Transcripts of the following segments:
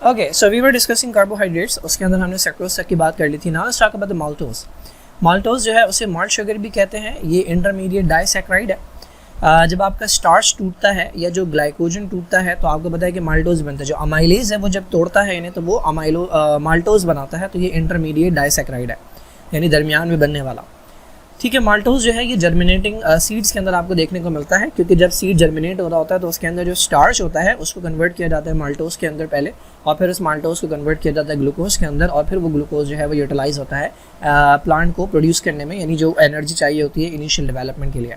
Okay, so we were discussing carbohydrates, उसके अंदर हमने सेक्रोज तक की बात कर ली थी। Now let's talk about the maltose. Maltose जो है उसे माल्ट शुगर भी कहते हैं। ये इंटरमीडिएट डाइसैकेराइड है। जब आपका स्टार्च टूटता है या जो ग्लाइकोजन टूटता है तो आपको पता है कि माल्टोज बनता है। जो अमाइलेज है वो जब तोड़ता है इन्हें तो वो माल्टोज बनाता है। तो ये इंटरमीडिएट डाइसैकेराइड है, यानी दरमियान में बनने वाला। ठीक है, माल्टोज जो है ये जर्मिनेटिंग सीड्स के अंदर आपको देखने को मिलता है, क्योंकि जब सीड जर्मिनेट हो रहा होता है तो उसके अंदर जो स्टार्च होता है उसको कन्वर्ट किया जाता है माल्टोज के अंदर पहले, और फिर उस माल्टोज को कन्वर्ट किया जाता है ग्लूकोज के अंदर, और फिर वो ग्लूकोज जो है वो यूटिलाइज होता है प्लांट को प्रोड्यूस करने में, यानी जो एनर्जी चाहिए होती है इनिशियल डेवलपमेंट के लिए।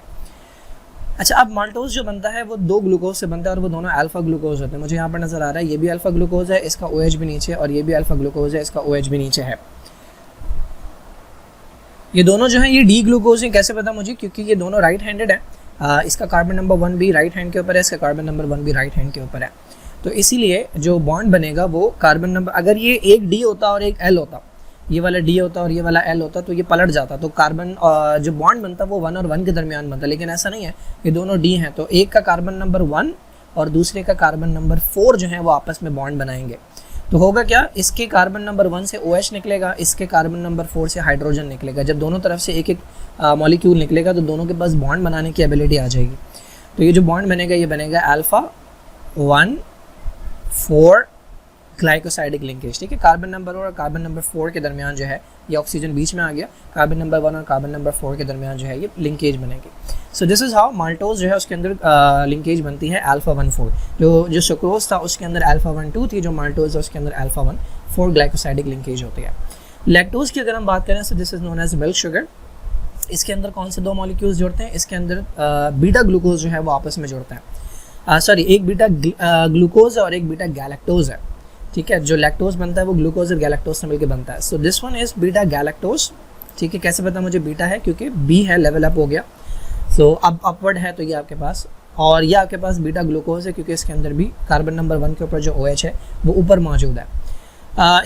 अच्छा, अब माल्टोज जो बनता है वो 2 ग्लूकोज से बनता है और वो दोनों अल्फा ग्लूकोज होते हैं। मुझे यहाँ पर नजर आ रहा है ये भी अल्फा ग्लूकोज है, इसका OH भी नीचे, और ये भी अल्फा ग्लूकोज है, इसका OH भी नीचे है। ये दोनों जो हैं ये डी ग्लूकोज हैं। कैसे पता मुझे? क्योंकि ये दोनों राइट हैंडेड है। इसका कार्बन नंबर 1 भी राइट हैंड के ऊपर है, इसका कार्बन नंबर 1 भी राइट हैंड के ऊपर है। तो इसीलिए जो बॉन्ड बनेगा वो कार्बन नंबर, अगर ये एक डी होता और एक एल होता, ये वाला डी होता और ये वाला एल होता, तो ये पलट जाता, तो कार्बन जो बॉन्ड बनता वो 1 और 1 के दरमियान बनता। लेकिन ऐसा नहीं है, ये दोनों डी हैं, तो एक का कार्बन नंबर 1 और दूसरे का कार्बन नंबर 4 जो है वो आपस में बॉन्ड बनाएंगे। तो होगा क्या, इसके कार्बन नंबर 1 से OH निकलेगा, इसके कार्बन नंबर 4 से हाइड्रोजन निकलेगा। जब दोनों तरफ से एक एक मॉलिक्यूल निकलेगा तो दोनों के पास बॉन्ड बनाने की एबिलिटी आ जाएगी। तो ये जो बॉन्ड बनेगा ये बनेगा अल्फा 1 4 ग्लाइकोसाइडिक लिंकेज। ठीक है, कार्बन नंबर 1 और कार्बन नंबर 4 के दरमियान जो है ये ऑक्सीजन बीच में आ गया, कार्बन नंबर 1 और कार्बन नंबर 4 के दरमियान जो है ये लिंकेज बनेगी। So this is how maltose जो है उसके अंदर लिंकेज बनती है अल्फा 1 4। जो सुक्रोज था उसके अंदर अल्फा 1 2 थी, जो माल्टोज है उसके अंदर अल्फा 1 4 ग्लाइकोसाइडिक लिंकेज होती है। लैक्टोज की अगर हम बात करें तो this is known as milk sugar. इसके अंदर कौन से 2 मॉलिक्यूल्स जुड़ते हैं? इसके अंदर बीटा ग्लूकोज जो है वो आपस में जुड़ते हैं। सॉरी, एक बीटा ग्लूकोज है और एक बीटा गैलेक्टोज है। ठीक है, जो लैक्टोज बनता है वो ग्लूकोज और गैलेक्टोज से मिलकर बनता है। So this one is beta galactose. ठीक है, कैसे पता मुझे बीटा है? क्योंकि बी है, लेवल अप हो गया। सो अब अपवर्ड है तो ये आपके पास, और ये आपके पास बीटा ग्लूकोज है क्योंकि इसके अंदर भी कार्बन नंबर 1 के ऊपर जो OH है वो ऊपर मौजूद है।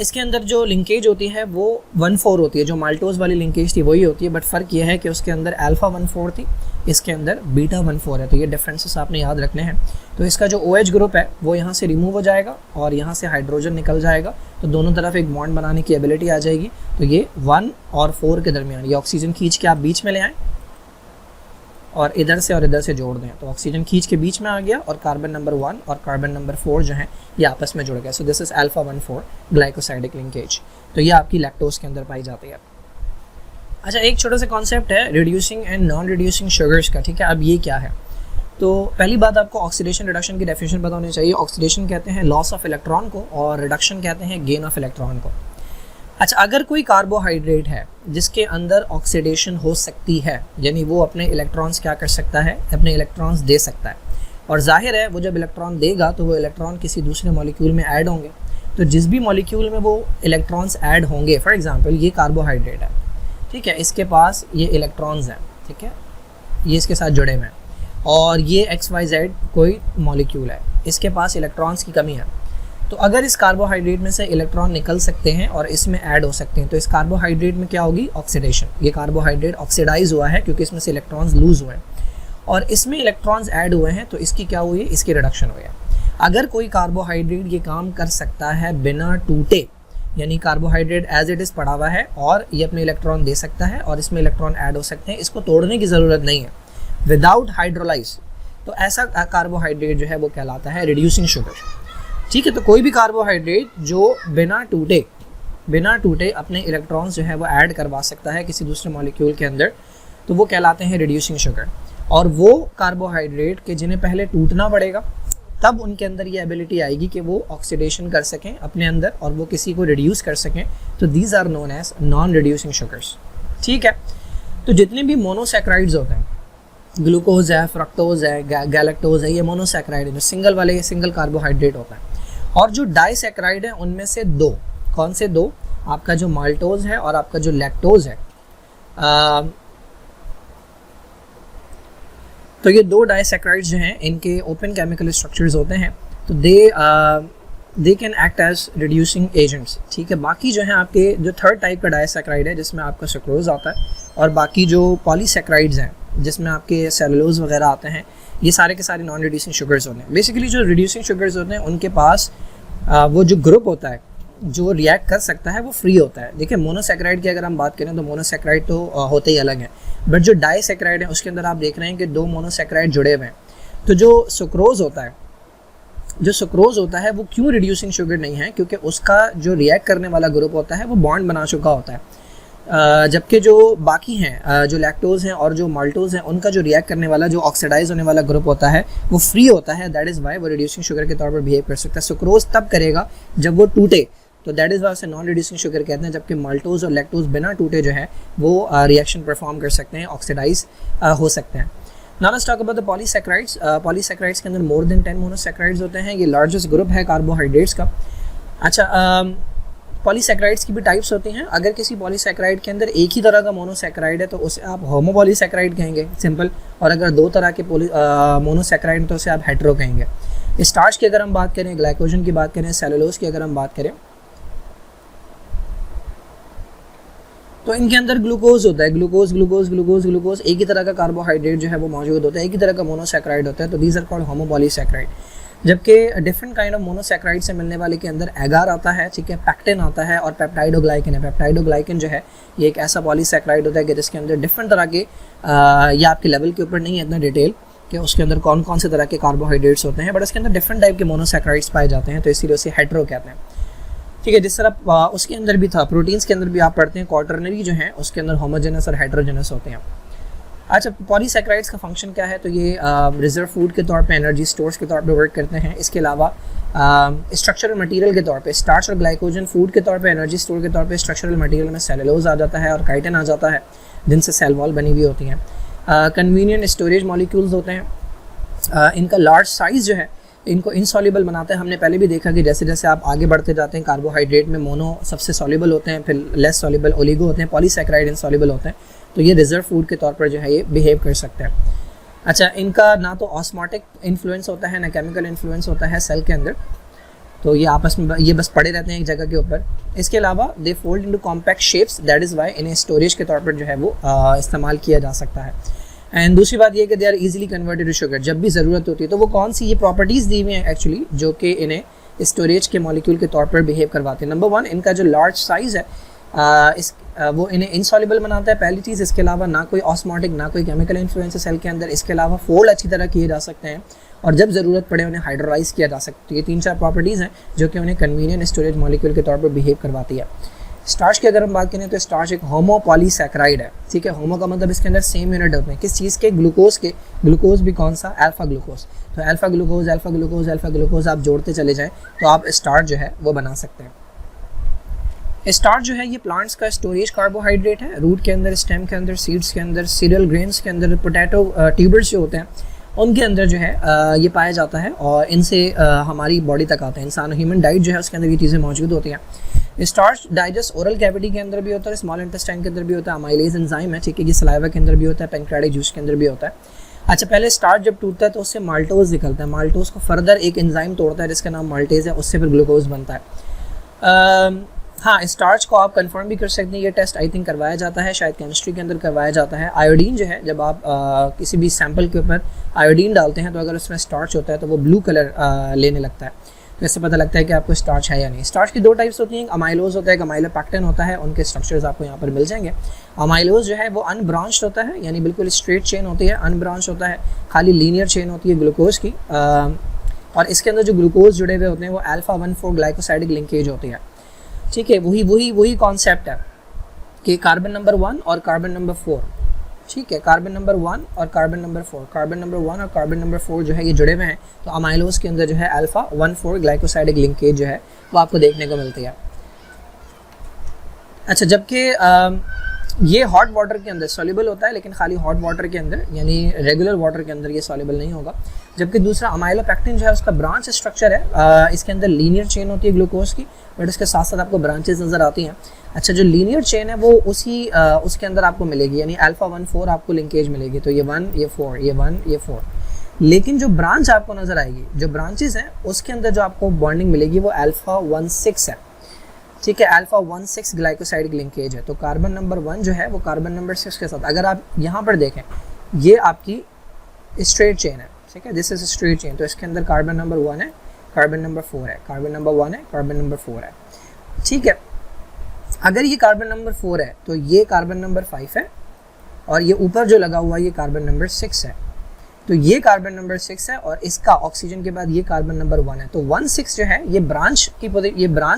इसके अंदर जो लिंकेज होती है वो 1-4 होती है। जो माल्टोज वाली लिंकेज थी वही होती है, बट फ़र्क ये है कि उसके अंदर अल्फा 1-4 थी, इसके अंदर बीटा 1-4 है। तो ये डिफरेंसेस आपने याद रखने हैं। तो इसका जो OH ग्रुप है वो यहाँ से रिमूव हो जाएगा और यहाँ से हाइड्रोजन निकल जाएगा, तो दोनों तरफ एक बॉन्ड बनाने की एबिलिटी आ जाएगी। तो ये 1 और 4 के दरमियान ये ऑक्सीजन खींच के आप बीच में ले आएँ और इधर से जोड़ दें, तो ऑक्सीजन खींच के बीच में आ गया और कार्बन नंबर 1 और कार्बन नंबर 4 जो है ये आपस में जुड़ गए। So this is alpha 1-4 glycosidic linkage. तो ये आपकी लैक्टोज के अंदर पाई जाती है। अच्छा, एक छोटा सा कॉन्सेप्ट है reducing and non reducing sugars का। ठीक है, अब ये क्या है? तो पहली बात आपको ऑक्सीडेशन रिडक्शन की डेफिनेशन पता होनी चाहिए। ऑक्सीडेशन कहते हैं लॉस ऑफ इलेक्ट्रॉन को और रिडक्शन कहते हैं गेन ऑफ इलेक्ट्रॉन को। अच्छा, अगर कोई कार्बोहाइड्रेट है जिसके अंदर ऑक्सीडेशन हो सकती है, यानी वो अपने इलेक्ट्रॉन्स क्या कर सकता है? अपने इलेक्ट्रॉन्स दे सकता है, और जाहिर है वो जब इलेक्ट्रॉन देगा तो वो इलेक्ट्रॉन किसी दूसरे मॉलिक्यूल में ऐड होंगे। तो जिस भी मॉलिक्यूल में वो इलेक्ट्रॉन्स ऐड होंगे, फॉर एग्जांपल ये कार्बोहाइड्रेट है, ठीक है, इसके पास ये इलेक्ट्रॉन्स हैं, ठीक है, ये इसके साथ जुड़े हुए हैं, और ये XYZ कोई मॉलिक्यूल है, इसके पास इलेक्ट्रॉन्स की कमी है। तो अगर इस कार्बोहाइड्रेट में से इलेक्ट्रॉन निकल सकते हैं और इसमें ऐड हो सकते हैं, तो इस कार्बोहाइड्रेट में क्या होगी? ऑक्सीडेशन। ये कार्बोहाइड्रेट ऑक्सीडाइज हुआ है क्योंकि इसमें से इलेक्ट्रॉन्स लूज हुए हैं, और इसमें इलेक्ट्रॉन्स ऐड हुए हैं, तो इसकी क्या हुई है? इसकी रिडक्शन हुई है। अगर कोई कार्बोहाइड्रेट ये काम कर सकता है बिना टूटे, यानी कार्बोहाइड्रेट एज इट इज़ पड़ा हुआ है और ये अपने इलेक्ट्रॉन दे सकता है और इसमें इलेक्ट्रॉन ऐड हो सकते हैं, इसको तोड़ने की ज़रूरत नहीं है, विदाउट हाइड्रोलाइज, तो ऐसा कार्बोहाइड्रेट जो है वो कहलाता है रिड्यूसिंग शुगर। ठीक है, तो कोई भी कार्बोहाइड्रेट जो बिना टूटे अपने इलेक्ट्रॉन्स जो है वो ऐड करवा सकता है किसी दूसरे मॉलिक्यूल के अंदर, तो वो कहलाते हैं रिड्यूसिंग शुगर। और वो कार्बोहाइड्रेट के जिन्हें पहले टूटना पड़ेगा, तब उनके अंदर ये एबिलिटी आएगी कि वो ऑक्सीडेशन कर सकें अपने अंदर और वो किसी को रिड्यूस कर सकें, तो these are known as non reducing sugars. ठीक है, तो जितने भी मोनोसैक्राइड्स होते हैं, ग्लूकोज है, फ्रक्टोज है, गैलेक्टोज है, ये मोनोसैक्राइड है, जो सिंगल वाले सिंगल कार्बोहाइड्रेट होता है। और जो डाइसैक्राइड है उनमें से 2, कौन से 2? आपका जो माल्टोज है और आपका जो लैक्टोज है। तो ये 2 डाइसैक्राइड्स जो हैं इनके ओपन केमिकल स्ट्रक्चर्स होते हैं, तो they can act as reducing agents. ठीक है, बाकी जो है आपके जो 3rd टाइप का डाइसैक्राइड है जिसमें आपका सुक्रोज आता है, और बाकी जो पॉलीसैक्राइड्स हैं जिसमें आपके सेलुलोज वगैरह आते हैं, ये सारे के सारे नॉन रिड्यूसिंग शुगर्स होते हैं। बेसिकली जो रिड्यूसिंग शुगर्स होते हैं उनके पास वो जो ग्रुप होता है जो रिएक्ट कर सकता है वो फ्री होता है। देखिए मोनोसैकेराइड की अगर हम बात करें तो मोनोसैकेराइड तो होते ही अलग हैं, बट जो डाइसैकेराइड है उसके अंदर आप देख रहे हैं कि 2 मोनोसैकेराइड जुड़े हुए हैं। तो जो सुक्रोज होता है वो क्यों रिड्यूसिंग शुगर नहीं है, क्योंकि उसका जो रिएक्ट करने वाला ग्रुप होता है वो बॉन्ड बना चुका होता है। जबकि जो बाकी हैं जो लैक्टोज हैं और जो माल्टोज हैं उनका जो रिएक्ट करने वाला जो ऑक्सीडाइज होने वाला ग्रुप होता है वो फ्री होता है। दैट इज़ वाई वो रिड्यूसिंग शुगर के तौर पर बिहेव कर सकता है। सुक्रोज तब करेगा जब वो टूटे, तो दैट इज़ वाई उसे नॉन रिड्यूसिंग शुगर कहते हैं, जबकि माल्टोज और लैक्टोज बिना टूटे जो है वो रिएक्शन परफॉर्म कर सकते हैं, ऑक्सीडाइज हो सकते हैं। Now let's talk about the polysaccharides. Polysaccharides के अंदर मोर देन 10 मोनोसैकेराइड्स होते हैं। ये लार्जेस्ट ग्रुप है कार्बोहाइड्रेट्स का। अच्छा, पॉलीसैकेराइड्स की भी टाइप्स होती हैं। अगर किसी पॉलीसैकेराइड के अंदर एक ही तरह का मोनोसैकेराइड है तो उसे आप होमोपॉलीसैकेराइड कहेंगे, सिंपल। और अगर 2 तरह के मोनोसैकेराइड हैं तो उसे आप हेटेरो कहेंगे। स्टार्च की अगर हम बात करें, ग्लाइकोजन की बात करें, सेलुलोज की अगर हम बात करें तो इनके अंदर ग्लूकोज होता है। ग्लूकोज एक ही तरह का कार्बोहाइड्रेट जो है वो मौजूद होता है, एक ही तरह का मोनोसैकेराइड होता है। तो दीज आर कॉल्ड होमोपॉलीसैकेराइड। जबकि डिफरेंट काइंड ऑफ मोनोसैकेराइड से मिलने वाले के अंदर एगार आता है, ठीक है, पैक्टिन आता है और पेप्टाइडोग्लाइकन है। पेप्टाइडोग्लाइकन जो है ये एक ऐसा पॉलीसैकेराइड होता है कि जिसके अंदर डिफरेंट तरह के ये आपके लेवल के ऊपर नहीं है इतना डिटेल कि उसके अंदर कौन कौन से तरह के कार्बोहाइड्रेट्स होते हैं, बट उसके अंदर डिफरेंट टाइप के मोनोसैकेराइड्स पाए जाते हैं, तो इसीलिए उसे हेटेरो कहते हैं। ठीक है, जिस तरह उसके अंदर भी था, प्रोटीन्स के अंदर भी आप पढ़ते हैं क्वार्टरनरी जो है उसके अंदर होमोजेनस और हेटेरोजेनस होते हैं। अच्छा, पॉलीसैकेराइड्स का फंक्शन क्या है, तो ये रिजर्व फूड के तौर पे, एनर्जी स्टोर्स के तौर पे वर्क करते हैं। इसके अलावा स्ट्रक्चरल मटेरियल के तौर पे स्टार्च और ग्लाइकोजन फूड के तौर पे, एनर्जी स्टोर के तौर पे स्ट्रक्चरल मटेरियल में सेलुलोज आ जाता है और काइटिन आ जाता है, जिनसे सेल वॉल बनी हुई होती हैं। कन्वीनियंट स्टोरेज मॉलिक्यूल्स होते हैं। इनका लार्ज साइज़ जो है इनको इनसॉल्युबल बनाता है। हमने पहले भी देखा कि जैसे जैसे आप आगे बढ़ते जाते हैं कार्बोहाइड्रेट में मोनो सबसे सॉल्युबल होते हैं, फिर लेस सॉल्युबल ओलिगो होते हैं, पॉलीसैकेराइड इनसॉल्युबल होते हैं। तो ये रिजर्व फूड के तौर पर जो है ये बिहेव कर सकते हैं। अच्छा, इनका ना तो ऑस्मोटिक इन्फ्लुएंस होता है ना केमिकल इन्फ्लुएंस होता है सेल के अंदर, तो ये आपस में ये बस पड़े रहते हैं एक जगह के ऊपर। इसके अलावा they fold into compact shapes, that is why इन्हें स्टोरेज के तौर पर जो है वो इस्तेमाल किया जा सकता है। एंड दूसरी बात ये कि they are easily converted to sugar, जब भी ज़रूरत होती है। तो वो कौन सी ये प्रॉपर्टीज़ दी हुई हैं एक्चुअली जो कि इन्हें स्टोरेज के मॉलिक्यूल के तौर पर बिहेव करवाते हैं। नंबर 1, इनका जो लार्ज साइज़ है वो इन्हें इनसॉल्युबल बनाता है, पहली चीज़। इसके अलावा ना कोई ऑस्मोटिक ना कोई केमिकल इन्फ्लुएंस है सेल के अंदर। इसके अलावा फोल्ड अच्छी तरह किए जा सकते हैं और जब ज़रूरत पड़े उन्हें हाइड्रोलाइज किया जा सकता है। ये 3-4 प्रॉपर्टीज़ हैं जो कि उन्हें कन्वीनियंट स्टोरेज मॉलिक्यूल के तौर पर बिहेव करवाती है। स्टार्च की अगर हम बात करें तो स्टार्च एक होमोपॉलीसैकेराइड है, ठीक है। होमो का मतलब इसके अंदर सेम यूनिट होते हैं, किस चीज़ के, ग्लूकोज के। ग्लूकोज भी कौन सा, अल्फा ग्लूकोज। तो alpha glucose alpha glucose alpha glucose आप जोड़ते चले जाएं तो आप स्टार्च जो है वो बना सकते हैं। स्टार्च जो है ये प्लांट्स का स्टोरेज कार्बोहाइड्रेट है। रूट के अंदर, स्टेम के अंदर, सीड्स के अंदर, सीरियल ग्रेन्स के अंदर, पोटैटो ट्यूबर्स जो होते हैं उनके अंदर जो है ये पाया जाता है और इनसे हमारी बॉडी तक आता है। इंसान ह्यूमन डाइट जो है उसके अंदर ये चीज़ें मौजूद होती हैं। स्टार्च डाइजेस्ट ओरल कैविटी के अंदर भी होता है, स्मॉल इंटेस्टाइन के अंदर भी होता है, अमाइलेज एंजाइम है, ठीक है, ये सलाइवा के अंदर भी होता है, पैंक्रियाटिक जूस के अंदर भी होता है। अच्छा, पहले स्टार्च जब टूटता है तो उससे माल्टोज निकलता है। माल्टोज को फर्दर एक एंजाइम तोड़ता है जिसका नाम माल्टेज है, उससे फिर ग्लूकोज बनता है। हाँ, स्टार्च को आप कंफर्म भी कर सकते हैं, ये टेस्ट आई थिंक करवाया जाता है, शायद केमिस्ट्री के अंदर करवाया जाता है। आयोडीन जो है, जब आप किसी भी सैंपल के ऊपर आयोडीन डालते हैं तो अगर उसमें स्टार्च होता है तो वो ब्लू कलर लेने लगता है, तो इससे पता लगता है कि आपको स्टार्च है या नहीं। स्टार्च की 2 टाइप्स होती हैं, अमाइलोज होता है, एक अमाइलोपेक्टिन होता है, उनके स्ट्रक्चर्स आपको यहाँ पर मिल जाएंगे। अमाइलोज जो है वो अनब्रांच्ड होता है, यानी बिल्कुल स्ट्रेट चेन होती है, अनब्रांच होता है, खाली लीनियर चेन होती है ग्लूकोज की। और इसके अंदर जो ग्लूकोज जुड़े हुए होते हैं वो अल्फा 1,4 ग्लाइकोसाइडिक लिंकेज होती है, ठीक है। वही कॉन्सेप्ट है कि कार्बन नंबर 1 और कार्बन नंबर 4, ठीक है, कार्बन नंबर 1 और कार्बन नंबर 4, कार्बन नंबर 1 और कार्बन नंबर 4 जो है ये जुड़े हुए हैं। तो अमाइलोज के अंदर जो है अल्फा 1,4 ग्लाइकोसाइडिक लिंकेज जो है वो आपको देखने को मिलती है। अच्छा, जबकि ये हॉट वाटर के अंदर सॉल्युबल होता है, लेकिन खाली हॉट वाटर के अंदर, यानी रेगुलर वाटर के अंदर ये सॉल्युबल नहीं होगा। जबकि दूसरा अमाइलोपेक्टिन जो है उसका ब्रांच स्ट्रक्चर है, इसके अंदर लीनियर चेन होती है ग्लूकोज की, बट इसके साथ साथ आपको ब्रांचेस नज़र आती हैं। अच्छा, जो लीनियर चेन है वो उसके अंदर आपको मिलेगी, यानी अल्फा 1,4 आपको लिंकेज मिलेगी, तो ये 1 ये 4 ये 1 ये 4। लेकिन जो ब्रांच आपको नज़र आएगी, जो ब्रांचेस हैं उसके अंदर जो आपको बॉन्डिंग मिलेगी वो अल्फा 1,6 है, ठीक है, अल्फा 1,6 ग्लाइकोसाइडिक लिंकेज है। तो कार्बन नंबर 1 जो है वो कार्बन नंबर 6 के साथ, अगर आप यहाँ पर देखें ये आपकी स्ट्रेट चेन है, ठीक है, दिस इज स्ट्रेट चेन, तो इसके अंदर कार्बन नंबर 1 है, कार्बन नंबर 4 है, कार्बन नंबर 1 है, कार्बन नंबर 4 है, ठीक है। अगर ये कार्बन नंबर 4 है तो ये कार्बन नंबर 5 है, और ये ऊपर जो लगा हुआ है ये कार्बन नंबर 6 है। तो ये कार्बन नंबर 6 है और इसका ऑक्सीजन के बाद ये कार्बन नंबर 1 है। तो 1,6 जो है ये ब्रांच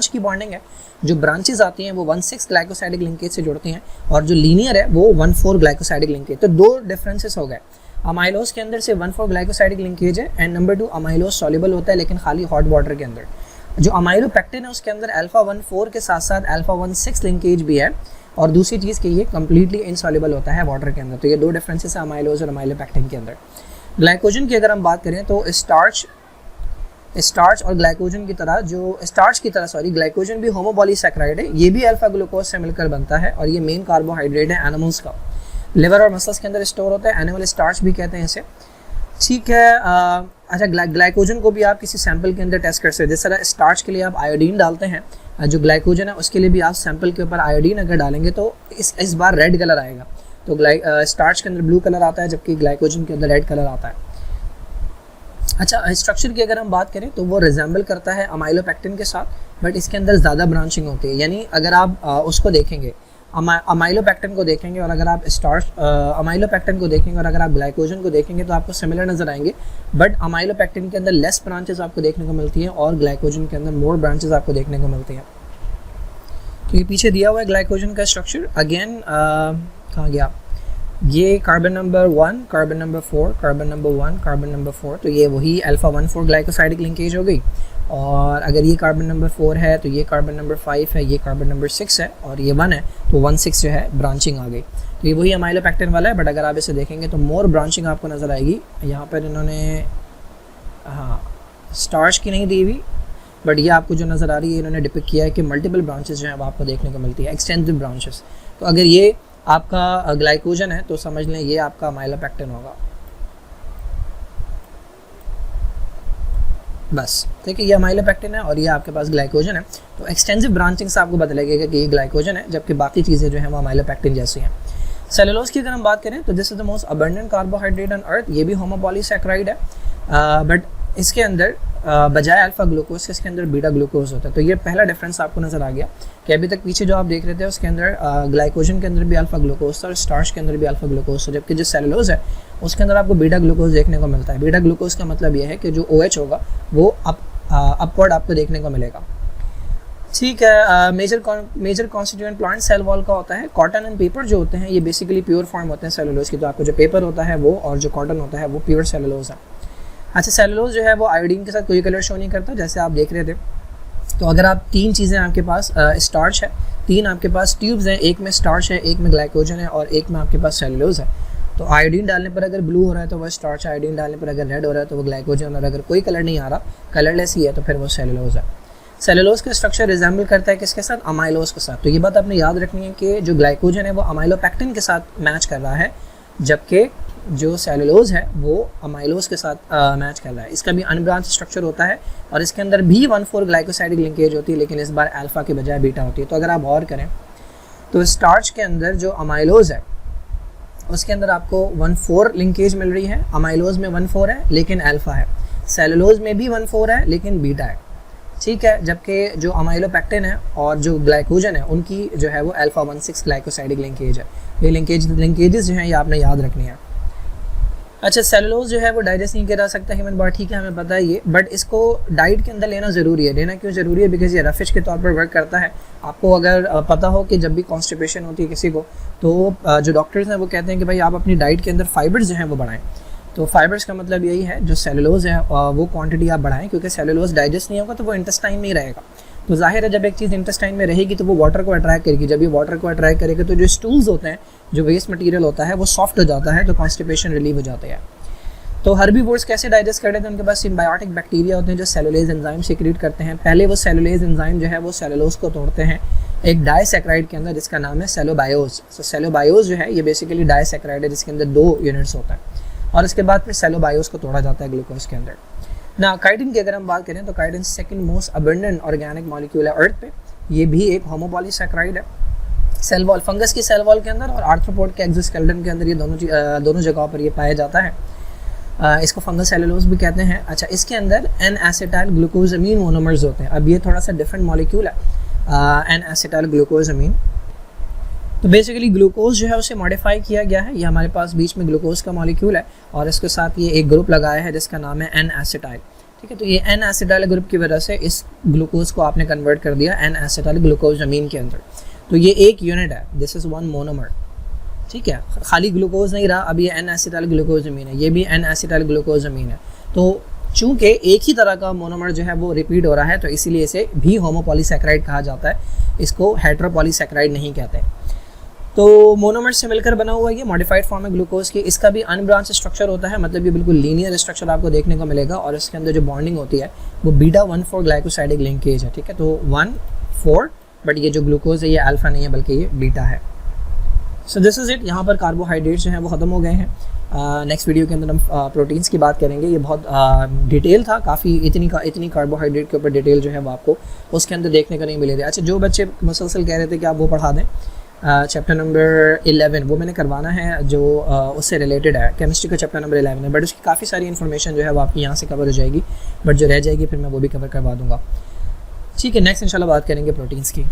की बॉन्डिंग है। जो ब्रांचेस आती हैं वो 1,6 ग्लाइकोसाइडिक लिंकेज से जुड़ती हैं, और जो लीनियर है वो 1,4 ग्लाइकोसाइडिक लिंकेज। तो दो डिफरेंसेस हो गए। अमाइलोज के अंदर से 1,4 ग्लाइकोसाइडिक लिंकेज है, एंड नंबर 2 अमाइलोज सॉल्युबल होता है लेकिन खाली हॉट वाटर के अंदर। जो अमाइलोपेक्टिन है उसके अंदर अल्फा 1,4 के साथ साथ अल्फा 1,6 लिंकेज भी है, और दूसरी चीज़ कि ये कम्प्लीटली इनसॉल्युबल होता है वाटर के अंदर। तो ये दो डिफरेंसेस है अमाइलोज और अमाइलोपेक्टिन के अंदर। ग्लाइकोजन की अगर हम बात करें तो स्टार्च और ग्लाइकोजन की तरह ग्लाइकोजन भी होमोपॉलीसैकेराइड है। ये भी अल्फा ग्लूकोज से मिलकर बनता है, और ये मेन कार्बोहाइड्रेट है एनिमल्स का। लिवर और मसल्स के अंदर स्टोर होता है, एनिमल स्टार्च भी कहते हैं इसे, ठीक है। अच्छा, ग्लाइकोजन को भी आप किसी सैंपल के अंदर टेस्ट कर सकते हैं। जिस तरह स्टार्च के लिए आप आयोडीन डालते हैं, जो ग्लाइकोजन है उसके लिए भी आप सैंपल के ऊपर आयोडीन अगर डालेंगे तो इस बार रेड कलर आएगा। तो स्टार्च के अंदर ब्लू कलर आता है, जबकि ग्लाइकोजन के अंदर रेड कलर आता है। अच्छा, स्ट्रक्चर की अगर हम बात करें तो वो रिजेंबल करता है अमाइलोपेक्टिन के साथ, बट इसके अंदर ज़्यादा ब्रांचिंग होती है। यानी अगर आप उसको देखेंगे, अमाइलोपेक्टिन को देखेंगे, और अगर आप अमाइलोपेक्टिन को देखेंगे और अगर आप ग्लाइकोजन को देखेंगे तो आपको सिमिलर नज़र आएंगे, बट अमाइलोपेक्टिन के अंदर लेस ब्रांचेस आपको देखने को मिलती हैं और ग्लाइकोजन के अंदर मोर ब्रांचेस आपको देखने को मिलती हैं। तो ये पीछे दिया हुआ है ग्लाइकोजन का स्ट्रक्चर। अगेन कहाँ गया, ये carbon number 1, carbon number 4, carbon number 1, carbon number 4, तो ये वही अल्फा 1,4 ग्लाइकोसाइडिक लिंकेज हो गई। और अगर ये कार्बन नंबर 4 है तो ये कार्बन नंबर 5 है, ये कार्बन नंबर 6 है, और ये 1 है, तो 1,6 जो है ब्रांचिंग आ गई। तो ये वही अमाइलोपेक्टिन वाला है, बट अगर आप इसे देखेंगे तो मोर ब्रांचिंग आपको नज़र आएगी। यहाँ पर इन्होंने स्टार्च की नहीं दी हुई, बट ये आपको जो नज़र आ रही है इन्होंने डिपिक्ट किया है कि मल्टीपल ब्रांचेस जो है वो आपको देखने को मिलती है, एक्सटेंसिव ब्रांचेस। तो अगर ये आपका ग्लाइकोजन है तो समझ लें ये आपका अमाइलोपेक्टिन होगा, बस ठीक है। ये अमाइलोपेक्टिन है और ये आपके पास ग्लाइकोजन है। तो एक्सटेंसिव ब्रांचिंग से आपको पता लगेगा कि ये ग्लाइकोजन है, जबकि बाकी चीज़ें जो हैं वो अमाइलोपेक्टिन जैसी हैं। सेलुलोज की अगर हम बात करें तो this is the most abundant carbohydrate on earth. ये भी होमोपॉलीसैकेराइड है, बट इसके अंदर बजाय अल्फा ग्लूकोज के इसके अंदर बीटा ग्लूकोज होता है। तो ये पहला डिफरेंस आपको नज़र आ गया कि अभी तक पीछे जो आप देख रहे थे उसके अंदर ग्लाइकोजन के अंदर भी अल्फा ग्लूकोज था और स्टार्च के अंदर भी अल्फा ग्लूकोज था, जबकि जो सेलुलोज है उसके अंदर आपको बीटा ग्लूकोज देखने को मिलता है। बीटा ग्लूकोज का मतलब ये है कि जो OH होगा वो अपवर्ड आपको देखने को मिलेगा, ठीक है। Major constituent plant cell wall का होता है कॉटन एंड पेपर जो होते हैं, ये बेसिकली प्योर फॉर्म होते हैं सेलुलोज की। तो आपको जो पेपर होता है वो और जो कॉटन होता है वो प्योर सेलुलोज है। अच्छा, सेलुलोज जो है वो आयोडीन के साथ कोई कलर शो नहीं करता, जैसे आप देख रहे थे। तो अगर आप तीन चीज़ें आपके पास स्टार्च है, तीन आपके पास ट्यूब्स हैं, एक में स्टार्च है, एक में ग्लाइकोजन है और एक में आपके पास सेलुलोज है। तो आयोडीन डालने पर अगर ब्लू हो रहा है तो वह स्टार्च है, आयोडीन डालने पर अगर रेड हो रहा है तो वो ग्लाइकोजन, और अगर कोई कलर नहीं आ रहा, कलरलेस ही है, तो फिर वो सेलुलोज है। सेलुलोज का स्ट्रक्चर रिजेंबल करता है किसके साथ? अमाइलोज के साथ। तो ये बात आपने याद रखनी है कि जो ग्लाइकोजन है वो अमाइलोपेक्टिन के साथ मैच कर रहा है, जबकि जो सेलुलोज है वो अमाइलोज के साथ मैच कर रहा है। इसका भी अनब्रांच स्ट्रक्चर होता है और इसके अंदर भी 1,4 ग्लाइकोसाइडिक लिंकेज होती है, लेकिन इस बार अल्फा के बजाय बीटा होती है। तो अगर आप गौर करें तो स्टार्च के अंदर जो अमाइलोज है उसके अंदर आपको 1,4 लिंकेज मिल रही है, अमाइलोज में 1,4 है लेकिन अल्फा है, सेलुलोज में भी 1,4 है लेकिन बीटा है, ठीक है। जबकि जो अमाइलोपेक्टिन है और जो ग्लाइकोजन है उनकी जो है वो अल्फा 1,6 ग्लाइकोसाइडिक लिंकेज है। ये लिंकेजेस जो हैं ये आपने याद रखनी है। अच्छा, सेलुलोज जो है वो डाइजेस्ट नहीं करा सकता ह्यूमन बॉडी, ठीक है, हमें पता है ये, बट इसको डाइट के अंदर लेना ज़रूरी है। लेना क्यों ज़रूरी है? बिकॉज ये रफिश के तौर पर वर्क करता है। आपको अगर पता हो कि जब भी कॉन्स्टिपेशन होती है किसी को, तो जो डॉक्टर्स हैं वो कहते हैं कि भाई आप अपनी डाइट के अंदर फाइबर्स जो हैं वो बढ़ाएं। तो फाइबर्स का मतलब यही है, जो सेलुलोज है वो क्वांटिटी आप बढ़ाएं, क्योंकि सेलुलोज डाइजेस्ट नहीं होगा तो वो इंटेस्टाइन में ही रहेगा। तो जाहिर है जब एक चीज़ इंटेस्टाइन में रहेगी तो वो वाटर को अट्रैक्ट करेगी। जब ये वाटर को अट्रैक्ट करेगा तो जो स्टूल्स होते हैं, जो वेस्ट मटेरियल होता है वो सॉफ्ट हो जाता है, तो कॉन्स्टिपेशन रिलीव हो जाता है। तो हर्बीवोर्स कैसे डाइजेस्ट करते हैं? उनके पास सिम्बायोटिक बैक्टीरिया होते हैं जो सेलुलोज एंजाइम सीक्रेट करते हैं। पहले वो सेलुलोज एंजाइम जो है वो सेलुलोज को तोड़ते हैं एक डाइसैकेराइड के अंदर जिसका नाम है सेलोबायोज। तो सेलोबायोज जो है ये बेसिकली डाइसैकेराइड है जिसके अंदर 2 यूनिट्स होता है, और इसके बाद फिर सेलोबायोज को तोड़ा जाता है ग्लूकोज के अंदर। ना काइटिन की अगर हम बात करें तो chitin second most abundant organic molecule है अर्थ पे। ये भी एक होमोपॉलीसैकेराइड है। सेल वॉल, फंगस की सेल वॉल के अंदर और आर्थ्रोपोड के एक्सोस्केलेटन के अंदर ये दोनों जगहों पर ये पाया जाता है। इसको फंगल सेलुलोज भी कहते हैं। अच्छा, इसके अंदर एन एसिटाइल ग्लूकोजामीन मोनोमर्स होते हैं। अब ये थोड़ा सा डिफरेंट मॉलिक्यूल है, एन एसिटाइल ग्लूकोजामीन। तो बेसिकली ग्लूकोज जो है उसे मॉडिफाई किया गया है। ये हमारे पास बीच में ग्लूकोज का मॉलिक्यूल है और इसके साथ ये एक ग्रुप लगाया है जिसका नाम है एन एसिटाइल। ठीक है, तो ये एन एसिटाइल ग्रुप की वजह से इस ग्लूकोज को आपने कन्वर्ट कर दिया एन एसिटाइल ग्लूकोजामीन के अंदर। तो ये एक यूनिट है, दिस इज़ वन मोनोमर। ठीक है, खाली ग्लूकोज नहीं रहा, अब ये एन एसिटाइल ग्लूकोजामीन है, ये भी एन एसिटाइल ग्लूकोजामीन है। तो चूंकि एक ही तरह का मोनोमर जो है वो रिपीट हो रहा है, तो इसीलिए इसे भी होमोपॉलीसैकेराइड कहा जाता है, इसको हेटेरोपॉलीसैकेराइड नहीं कहते। तो मोनोमर से मिलकर बना हुआ ये मॉडिफाइड फॉर्म है ग्लूकोज की। इसका भी अनब्रांच स्ट्रक्चर होता है, मतलब ये बिल्कुल लीनियर स्ट्रक्चर आपको देखने को मिलेगा और इसके अंदर जो बॉन्डिंग होती है वो बीटा 1,4 ग्लाइकोसाइडिक लिंकेज है। ठीक है, तो 1,4, बट ये जो ग्लूकोज है ये अल्फा नहीं है बल्कि ये बीटा है। So this is it. यहाँ पर कार्बोहाइड्रेट्स जो हैं वो ख़त्म हो गए हैं। नेक्स्ट वीडियो के अंदर हम प्रोटीन्स की बात करेंगे। ये बहुत डिटेल था काफ़ी, इतनी कार्बोहाइड्रेट के ऊपर डिटेल जो है वो आपको उसके अंदर देखने को नहीं मिले थे। अच्छा, जो बच्चे मुसलसल कह रहे थे कि आप वो पढ़ा दें चैप्टर नंबर 11, वो मैंने करवाना है, जो उससे रिलेटेड है, केमिस्ट्री का चैप्टर नंबर 11 है, बट उसकी काफ़ी सारी इन्फॉर्मेशन जो है वो आपकी यहाँ से कवर हो जाएगी, बट जो रह जाएगी फिर मैं वो भी कवर करवा दूँगा। ठीक है, नेक्स्ट इंशाल्लाह बात करेंगे प्रोटीन्स की।